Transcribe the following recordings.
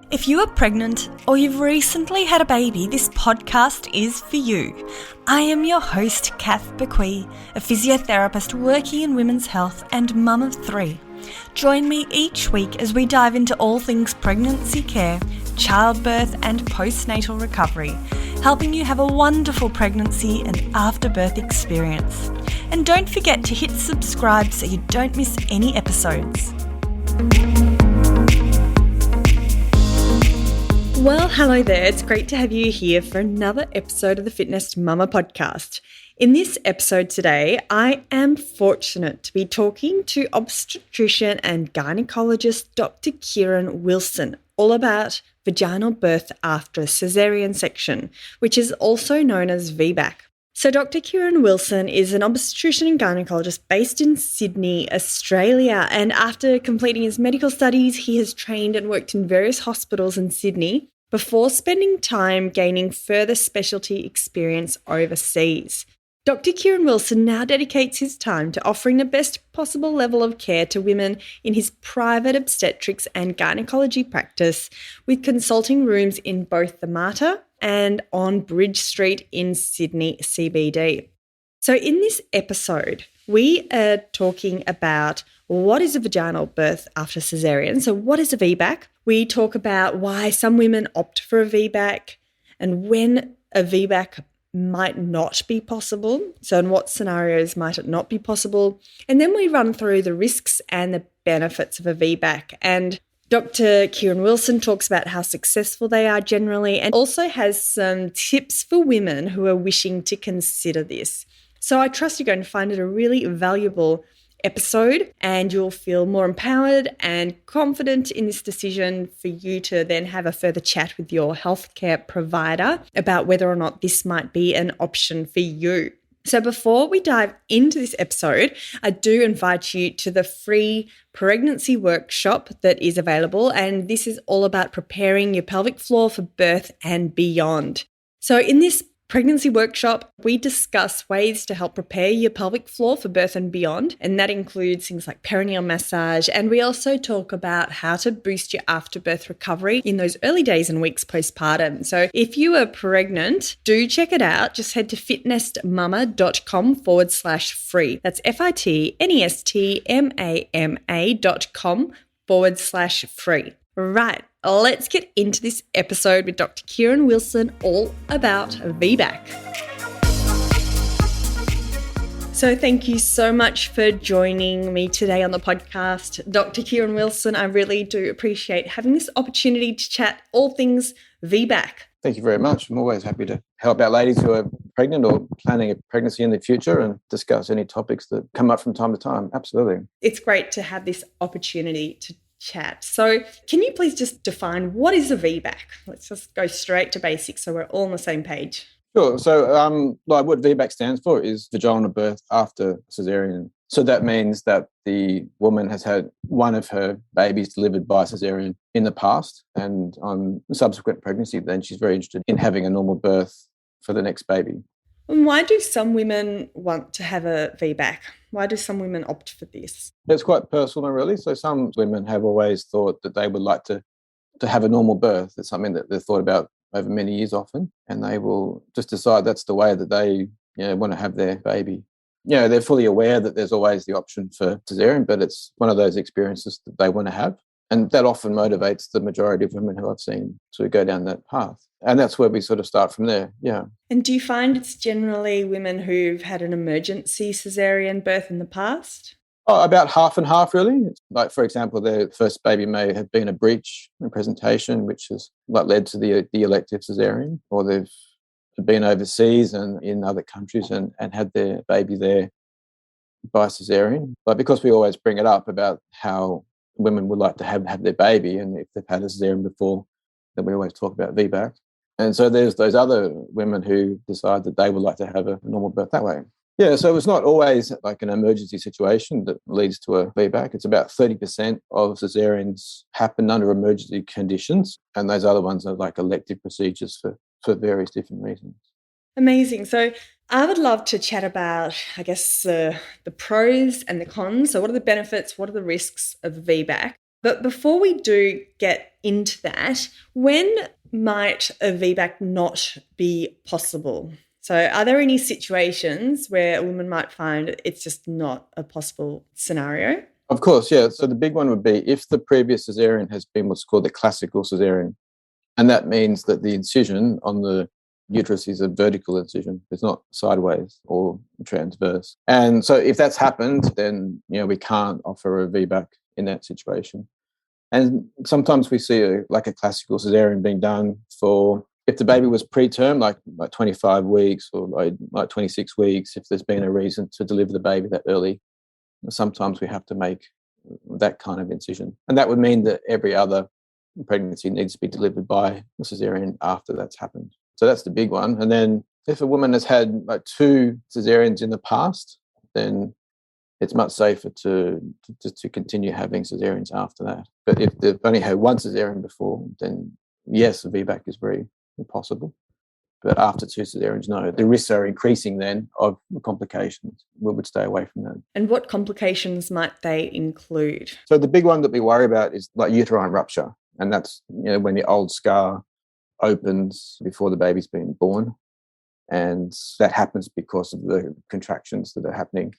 If you are pregnant or you've recently had a baby, this podcast is for you. I am your host, Kath Bequee, a physiotherapist working in women's health and mum of 3. Join me each week as we dive into all things pregnancy care, childbirth and postnatal recovery, helping you have a wonderful pregnancy and afterbirth experience. And don't forget to hit subscribe so you don't miss any episodes. Well, hello there. It's great to have you here for another episode of the Fitness Mama podcast. In this episode today, I am fortunate to be talking to obstetrician and gynaecologist Dr Kieren Wilson all about vaginal birth after a caesarean section, which is also known as VBAC. So Dr Kieren Wilson is an obstetrician and gynaecologist based in Sydney, Australia, and after completing his medical studies, he has trained and worked in various hospitals in Sydney before spending time gaining further specialty experience overseas. Dr. Kieren Wilson now dedicates his time to offering the best possible level of care to women in his private obstetrics and gynecology practice, with consulting rooms in both the Mater and on Bridge Street in Sydney CBD. So in this episode, we are talking about what is a vaginal birth after caesarean. So what is a VBAC? We talk about why some women opt for a VBAC and when a VBAC might not be possible. So in what scenarios might it not be possible? And then we run through the risks and the benefits of a VBAC. And Dr. Kieren Wilson talks about how successful they are generally and also has some tips for women who are wishing to consider this. So I trust you're going to find it a really valuable episode and you'll feel more empowered and confident in this decision for you to then have a further chat with your healthcare provider about whether or not this might be an option for you. So before we dive into this episode, I do invite you to the free pregnancy workshop that is available, and this is all about preparing your pelvic floor for birth and beyond. So in this pregnancy workshop, we discuss ways to help prepare your pelvic floor for birth and beyond, and that includes things like perineal massage, and we also talk about how to boost your afterbirth recovery in those early days and weeks postpartum. So if you are pregnant, do check it out. Just head to fitnessmama.com/free. That's fitnessmama.com/free. Right, let's get into this episode with Dr. Kieren Wilson all about VBAC. So thank you so much for joining me today on the podcast. Dr. Kieren Wilson, I really do appreciate having this opportunity to chat all things VBAC. Thank you very much. I'm always happy to help out ladies who are pregnant or planning a pregnancy in the future and discuss any topics that come up from time to time. Absolutely. It's great to have this opportunity to chat. So can you please just define what is a VBAC? Let's just go straight to basics so we're all on the same page. Sure. So what VBAC stands for is vaginal birth after caesarean. So that means that the woman has had one of her babies delivered by caesarean in the past, and on subsequent pregnancy, then she's very interested in having a normal birth for the next baby. And why do some women want to have a VBAC? Why do some women opt for this? It's quite personal, really. So some women have always thought that they would like to have a normal birth. It's something that they've thought about over many years often, and they will just decide that's the way that they want to have their baby. They're fully aware that there's always the option for caesarean, but it's one of those experiences that they want to have. And that often motivates the majority of women who I've seen to go down that path. And that's where we sort of start from there, yeah. And do you find it's generally women who've had an emergency caesarean birth in the past? Oh, about half and half, really. Like, for example, their first baby may have been a breech in presentation, which has led to the elective caesarean, or they've been overseas and in other countries and had their baby there by caesarean. But because we always bring it up about how women would like to have their baby, and if they've had a caesarean before, then we always talk about VBAC. And so there's those other women who decide that they would like to have a normal birth that way. Yeah, so it's not always like an emergency situation that leads to a VBAC. It's about 30% of caesareans happen under emergency conditions, and those other ones are like elective procedures for various different reasons. Amazing. So I would love to chat about, I guess, the pros and the cons. So what are the benefits? What are the risks of VBAC? But before we do get into that, when might a VBAC not be possible? So are there any situations where a woman might find it's just not a possible scenario? Of course, yeah. So the big one would be if the previous caesarean has been what's called the classical caesarean, and that means that the incision on the uterus is a vertical incision. It's not sideways or transverse. And so if that's happened, then we can't offer a VBAC in that situation. And sometimes we see a classical caesarean being done for if the baby was preterm, like 25 weeks or like 26 weeks, if there's been a reason to deliver the baby that early. Sometimes we have to make that kind of incision. And that would mean that every other pregnancy needs to be delivered by a caesarean after that's happened. So that's the big one. And then if a woman has had like 2 caesareans in the past, then it's much safer to continue having caesareans after that. But if they've only had 1 caesarean before, then yes, a VBAC is very possible. But after 2 caesareans, no. The risks are increasing then of complications. We would stay away from that. And what complications might they include? So the big one that we worry about is like uterine rupture. And that's when the old scar opens before the baby's been born. And that happens because of the contractions that are happening.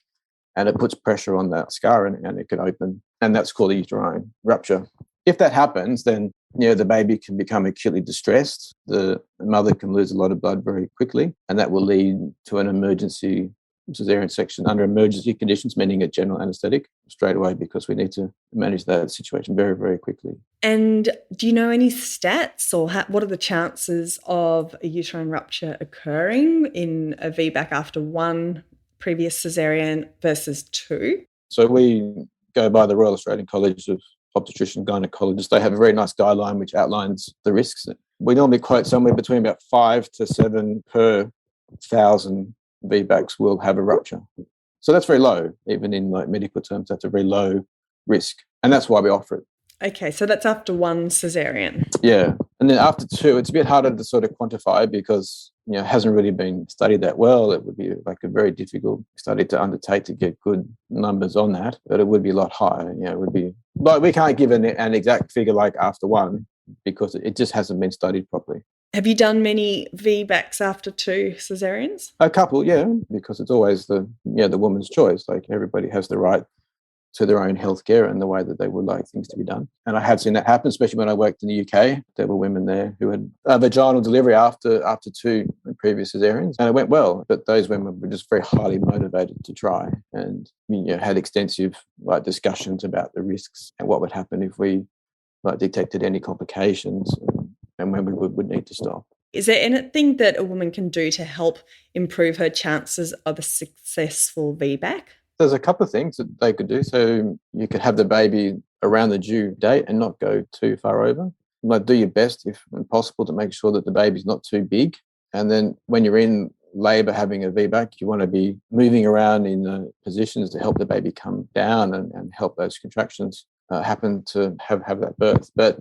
And it puts pressure on that scar and it can open. And that's called a uterine rupture. If that happens, then the baby can become acutely distressed. The mother can lose a lot of blood very quickly, and that will lead to an emergency caesarean section under emergency conditions, meaning a general anaesthetic straight away, because we need to manage that situation very, very quickly. And do you know any stats or what are the chances of a uterine rupture occurring in a VBAC after 1 previous caesarean versus 2? So we go by the Royal Australian College of Obstetrician Gynaecologist. They have a very nice guideline which outlines the risks. We normally quote somewhere between about 5 to 7 per 1,000 VBACs will have a rupture. So that's very low, even in medical terms. That's a very low risk, and that's why we offer it. Okay, so that's after 1 caesarean. Yeah, and then after 2, it's a bit harder to sort of quantify because it hasn't really been studied that well. It would be like a very difficult study to undertake to get good numbers on that, but it would be a lot higher. It would be like we can't give an exact figure like after 1 because it just hasn't been studied properly. Have you done many VBACs after 2 caesareans? A couple, yeah, because it's always the woman's choice. Like everybody has the right to their own healthcare and the way that they would like things to be done. And I have seen that happen, especially when I worked in the UK. There were women there who had a vaginal delivery after 2 previous caesareans, and it went well. But those women were just very highly motivated to try, and had extensive discussions about the risks and what would happen if we detected any complications and when we would need to stop. Is there anything that a woman can do to help improve her chances of a successful VBAC? There's a couple of things that they could do. So you could have the baby around the due date and not go too far over. Do your best, if possible, to make sure that the baby's not too big. And then when you're in labour having a VBAC, you want to be moving around in positions to help the baby come down and help those contractions happen to have that birth. But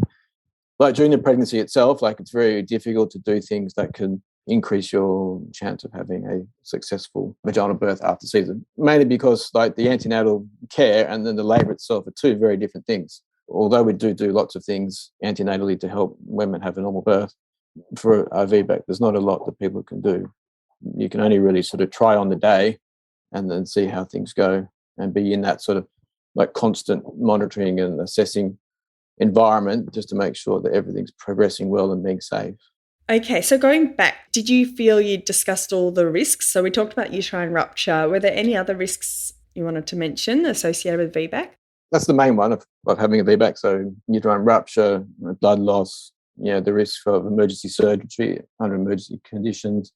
during the pregnancy itself, it's very difficult to do things that can increase your chance of having a successful vaginal birth after Caesar, mainly because the antenatal care and then the labour itself are 2 very different things. Although we do lots of things antenatally to help women have a normal birth, for a VBAC, there's not a lot that people can do. You can only really sort of try on the day and then see how things go and be in that sort of constant monitoring and assessing environment just to make sure that everything's progressing well and being safe. Okay, so going back, did you feel you discussed all the risks? So we talked about uterine rupture. Were there any other risks you wanted to mention associated with VBAC? That's the main one of having a VBAC. So uterine rupture, blood loss, the risk of emergency surgery under emergency conditions.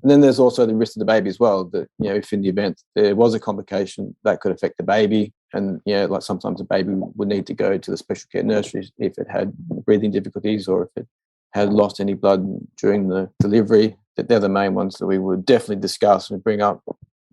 And then there's also the risk of the baby as well, that, if in the event there was a complication that could affect the baby, and, sometimes the baby would need to go to the special care nursery if it had breathing difficulties or if it had lost any blood during the delivery. That they're the main ones that we would definitely discuss and bring up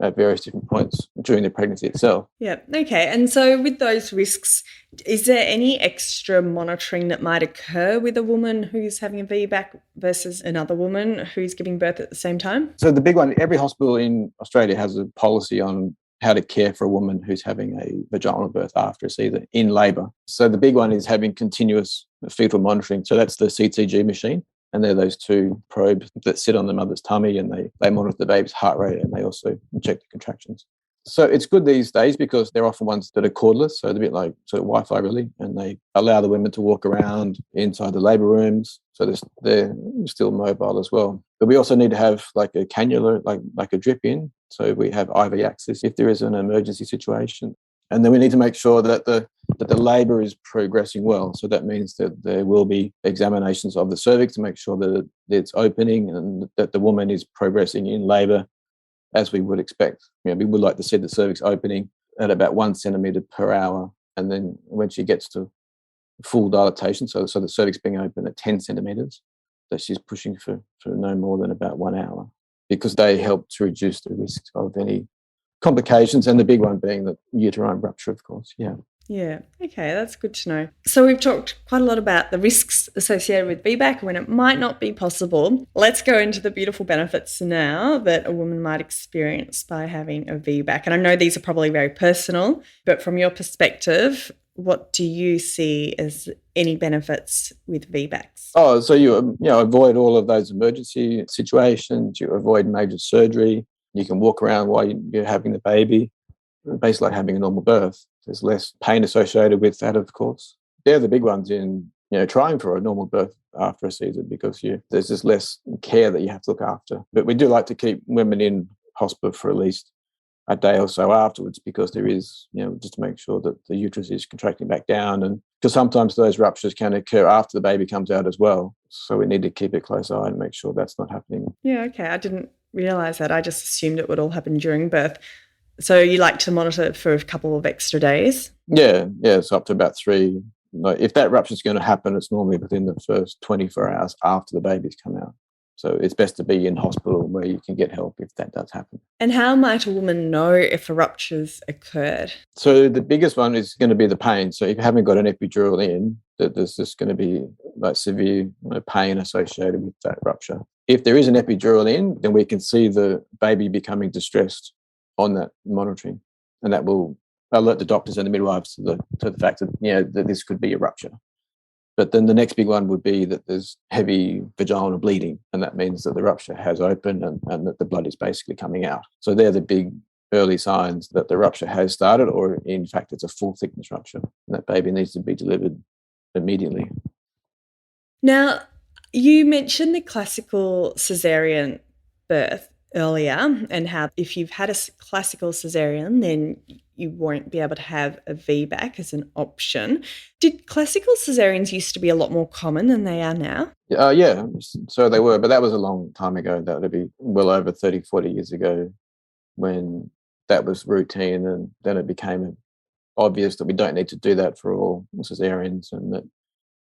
at various different points during the pregnancy itself. Yeah, okay. And so with those risks, is there any extra monitoring that might occur with a woman who's having a VBAC versus another woman who's giving birth at the same time? So the big one, every hospital in Australia has a policy on how to care for a woman who's having a vaginal birth after a Caesar in labour. So the big one is having continuous fetal monitoring. So that's the CTG machine. And they're those two probes that sit on the mother's tummy, and they monitor the baby's heart rate, and they also check the contractions. So it's good these days because they're often ones that are cordless, so they're a bit like sort of Wi-Fi really, and they allow the women to walk around inside the labour rooms, so they're still mobile as well. But we also need to have like a cannula, like a drip in, so we have IV access if there is an emergency situation. And then we need to make sure that the labour is progressing well. So that means that there will be examinations of the cervix to make sure that it's opening and that the woman is progressing in labour as we would expect. We would like to see the cervix opening at about 1 centimetre per hour. And then when she gets to full dilatation, so the cervix being open at 10 centimetres, that she's pushing for no more than about 1 hour, because they help to reduce the risk of any complications, and the big one being the uterine rupture, of course. Yeah. Okay, that's good to know. So we've talked quite a lot about the risks associated with VBAC when it might not be possible. Let's go into the beautiful benefits now that a woman might experience by having a VBAC. And I know these are probably very personal, but from your perspective, what do you see as any benefits with VBACs? Oh, so you avoid all of those emergency situations. You avoid major surgery. You can walk around while you're having the baby, basically like having a normal birth. There's less pain associated with that, of course. They're the big ones in trying for a normal birth after a Caesar, because there's just less care that you have to look after. But we do like to keep women in hospital for at least a day or so afterwards, because there is, just to make sure that the uterus is contracting back down, and because sometimes those ruptures can occur after the baby comes out as well. So we need to keep a close eye and make sure that's not happening. Yeah, okay. I didn't realise that. I just assumed it would all happen during birth. So you like to monitor for a couple of extra days? Yeah, it's up to about 3. If that rupture is going to happen, it's normally within the first 24 hours after the baby's come out. So it's best to be in hospital where you can get help if that does happen. And how might a woman know if a rupture's occurred? So the biggest one is going to be the pain. So if you haven't got an epidural in, there's just going to be like severe pain associated with that rupture. If there is an epidural in, then we can see the baby becoming distressed on that monitoring, and that will alert the doctors and the midwives to the fact that that this could be a rupture. But then the next big one would be that there's heavy vaginal bleeding, and that means that the rupture has opened and that the blood is basically coming out. So they're the big early signs that the rupture has started, or in fact it's a full thickness rupture, and that baby needs to be delivered immediately. Now, you mentioned the classical caesarean birth earlier, and how if you've had a classical caesarean, then you won't be able to have a VBAC as an option. Did classical caesareans used to be a lot more common than they are now? Yeah, so they were, but that was a long time ago. That would be well over 30, 40 years ago when that was routine, and then it became obvious that we don't need to do that for all caesareans, and that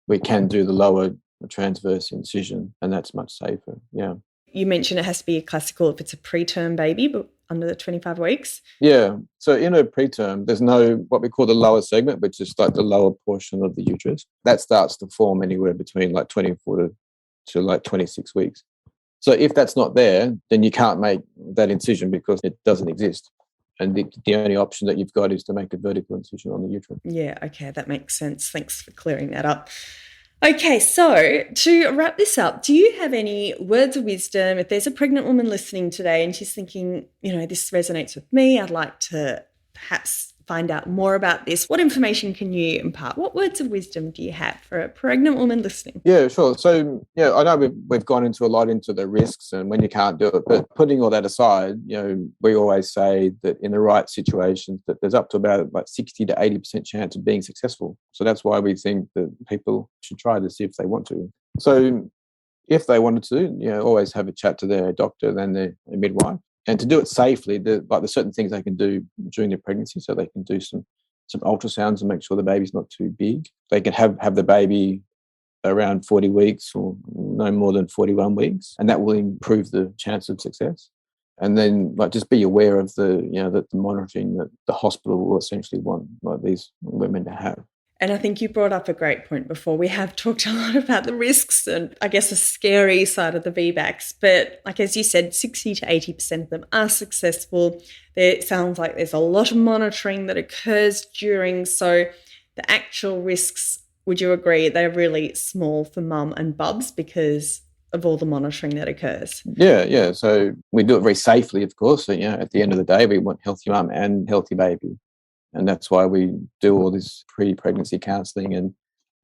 we can do the lower transverse incision, and that's much safer, yeah. You mentioned it has to be a classical if it's a preterm baby, but under the 25 weeks. Yeah. So in a preterm, there's no what we call the lower segment, which is like the lower portion of the uterus. That starts to form anywhere between like 24 to like 26 weeks. So if that's not there, then you can't make that incision because it doesn't exist. And the only option that you've got is to make a vertical incision on the uterus. Yeah, okay, that makes sense. Thanks for clearing that up. Okay, so to wrap this up, do you have any words of wisdom if there's a pregnant woman listening today and she's thinking, this resonates with me, I'd like to perhaps find out more about this. What information can you impart? What words of wisdom do you have for a pregnant woman listening? Yeah, sure. So, I know we've gone into a lot into the risks and when you can't do it, but putting all that aside, we always say that in the right situations that there's up to about like 60 to 80% chance of being successful. So that's why we think that people should try this if they want to. So if they wanted to, always have a chat to their doctor, then their midwife. And to do it safely, there's certain things they can do during their pregnancy. So they can do some ultrasounds and make sure the baby's not too big. They can have the baby around 40 weeks or no more than 41 weeks, and that will improve the chance of success. And then just be aware of the monitoring that the hospital will essentially want these women to have. And I think you brought up a great point before. We have talked a lot about the risks and I guess the scary side of the VBACs. But like as you said, 60 to 80% of them are successful. It sounds like there's a lot of monitoring that occurs during. So the actual risks, would you agree, they're really small for mum and bubs because of all the monitoring that occurs? Yeah. So we do it very safely, of course. So, at the end of the day, we want healthy mum and healthy baby. And that's why we do all this pre-pregnancy counselling and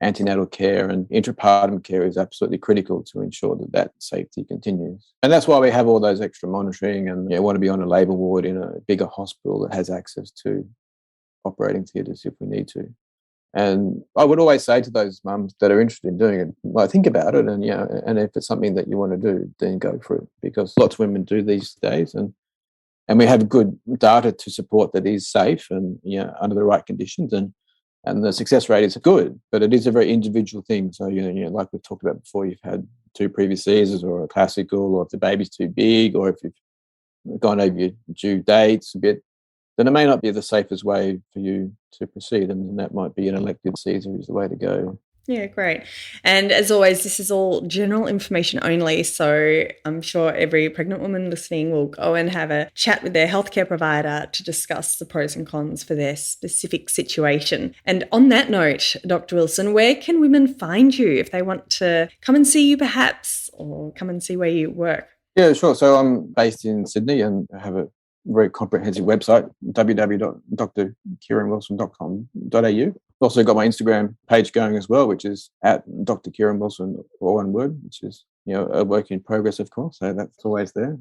antenatal care, and intrapartum care is absolutely critical to ensure that safety continues. And that's why we have all those extra monitoring and want to be on a labour ward in a bigger hospital that has access to operating theatres if we need to. And I would always say to those mums that are interested in doing it, well, think about it, and and if it's something that you want to do, then go for it, because lots of women do these days, and we have good data to support that is safe and under the right conditions, and the success rate is good, but it is a very individual thing. So like we've talked about before, you've had 2 previous Caesars or a classical, or if the baby's too big, or if you've gone over your due dates a bit, then it may not be the safest way for you to proceed, and that might be an elective Caesar is the way to go. Yeah, great. And as always, this is all general information only, so I'm sure every pregnant woman listening will go and have a chat with their healthcare provider to discuss the pros and cons for their specific situation. And on that note, Dr. Wilson, where can women find you if they want to come and see you perhaps, or come and see where you work? Yeah, sure. So I'm based in Sydney and I have a very comprehensive website, www.drkierenwilson.com.au. Also got my Instagram page going as well, which is at Dr. Kieren Wilson, all one word, which is a work in progress, of course. So that's always there.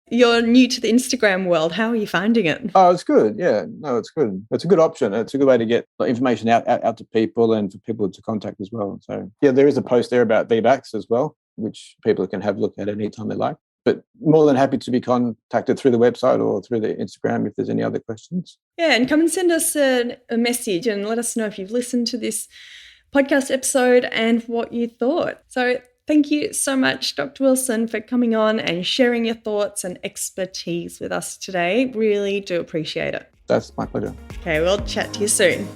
You're new to the Instagram world. How are you finding it? Oh, it's good. Yeah, no, it's good. It's a good option. It's a good way to get information out to people and for people to contact as well. So there is a post there about VBACs as well, which people can have a look at any time they like. But more than happy to be contacted through the website or through the Instagram if there's any other questions. Yeah, and come and send us a message and let us know if you've listened to this podcast episode and what you thought. So thank you so much, Dr. Wilson, for coming on and sharing your thoughts and expertise with us today. Really do appreciate it. That's my pleasure. Okay, we'll chat to you soon.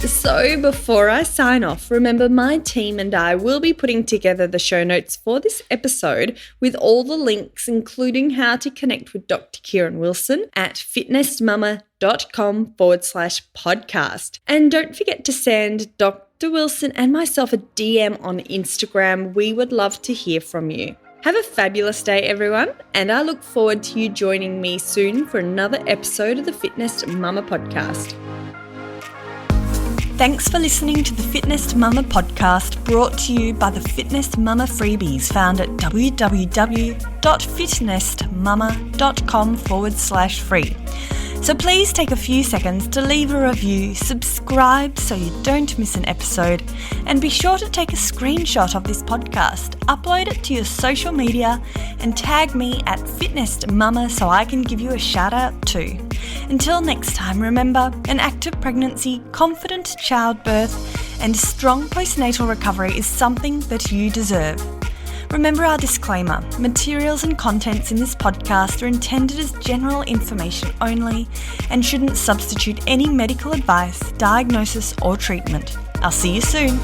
So before I sign off, remember my team and I will be putting together the show notes for this episode with all the links, including how to connect with Dr. Kieren Wilson at fitnessmama.com/podcast. And don't forget to send Dr. Wilson and myself a DM on Instagram. We would love to hear from you. Have a fabulous day, everyone, and I look forward to you joining me soon for another episode of the Fitness Mama podcast. Thanks for listening to the Fitness Mama podcast, brought to you by the Fitness Mama freebies found at www.fitnessmama.com/free. So please take a few seconds to leave a review, subscribe so you don't miss an episode, and be sure to take a screenshot of this podcast, upload it to your social media, and tag me at Fitness Mama so I can give you a shout out too. Until next time, remember, an active pregnancy, confident childbirth, and strong postnatal recovery is something that you deserve. Remember our disclaimer, materials and contents in this podcast are intended as general information only and shouldn't substitute any medical advice, diagnosis, or treatment. I'll see you soon.